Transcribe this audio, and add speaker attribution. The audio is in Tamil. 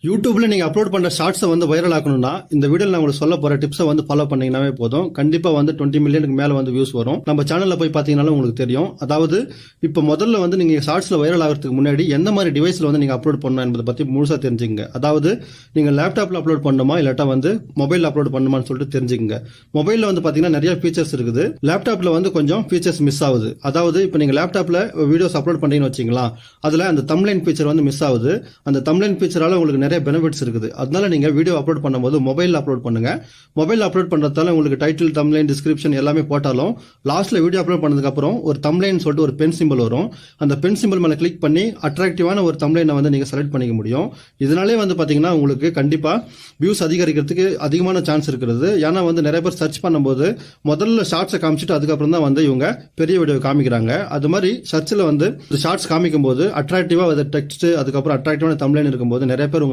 Speaker 1: யூடியூப்ல நீங்க அப்லோட் பண்ற ஷார்ட்ஸை வந்து வைரல் ஆக்கணும்னா இந்த வீடியோல நான் உங்களுக்கு சொல்ல போற டிப்ஸை வந்து ஃபாலோ பண்ணீங்கன்னாவே போதும். கண்டிப்பா வந்து 20 மில்லியனுக்கு மேல வந்து வியூஸ் வரும். நம்ம சேனல்ல போய் பாத்தீங்கன்னாலும் உங்களுக்கு தெரியும். அதாவது இப்ப முதல்ல வந்து நீங்க ஷார்ட்ஸ்ல வைரல் ஆகிறதுக்கு முன்னாடி எந்த மாதிரி டிவைஸ்ல வந்து நீங்க அப்லோட் பண்ணணும் என்பதை பத்தி முழுசா தெரிஞ்சுங்க. அதாவது நீங்க லேப்டாப்ல அப்லோட் பண்ணணுமா இல்லாட்டா வந்து மொபைல் அப்லோட் பண்ணுமான்னு சொல்லிட்டு தெரிஞ்சுங்க. மொபைல்ல வந்து பாத்தீங்கன்னா நிறைய ஃபீச்சர்ஸ் இருக்குது. லேப்டாப்ல வந்து கொஞ்சம் ஃபீச்சர்ஸ் மிஸ் ஆகுது. அதாவது இப்ப நீங்க லேப்டாப்ல வீடியோஸ் அப்லோட் பண்ணீங்கன்னு வச்சீங்களா, அதுல அந்த தம்ப்லைன் ஃபீச்சர் வந்து மிஸ் ஆகுது. அந்த தம்ப்லைன் ஃபீச்சரால உங்களுக்கு நிறைய பெனிஃபிட்ஸ் இருக்குது. அதனால நீங்க வீடியோ அப்லோட் பண்ணும்போது மொபைல்ல அப்லோட் பண்ணுங்க. மொபைல் அப்லோட் பண்றதால உங்களுக்கு டைட்டில், தம்ப்லைன், டிஸ்கிரிப்ஷன் எல்லாமே போட்டாலும் லாஸ்ட்ல வீடியோ அப்லோட் பண்ணதுக்கு அப்புறம் ஒரு தம்ப்லைன் சொல்லிட்டு ஒரு பென் சிம்பிள் வரும். அந்த பென் சிம்பிள் மேல கிளிக் பண்ணி அட்ராக்டிவான ஒரு தம்ப்லைனை வந்து நீங்க செலக்ட் பண்ணிக்க முடியும். இதனாலே வந்து பாத்தீங்கன்னா உங்களுக்கு கண்டிப்பா வியூஸ் அதிகரிக்கிறதுக்கு அதிகமான சான்ஸ் இருக்கிறது. ஏன்னா வந்து நிறைய பேர் சர்ச் பண்ணும்போது முதல்ல ஷார்ட்ஸை காமிச்சிட்டு அதுக்கப்புறம் தான் வந்து இவங்க பெரிய வீடியோ காமிக்கிறாங்க. அது மாதிரி சர்ச்சில் வந்து ஷார்ட்ஸ் காமிக்கும் போது அட்ராக்டிவா டெக்ஸ்ட் அதுக்கப்புறம் அட்ராக்டிவான தம்ப்லைன் இருக்கும்போது நிறைய பேர்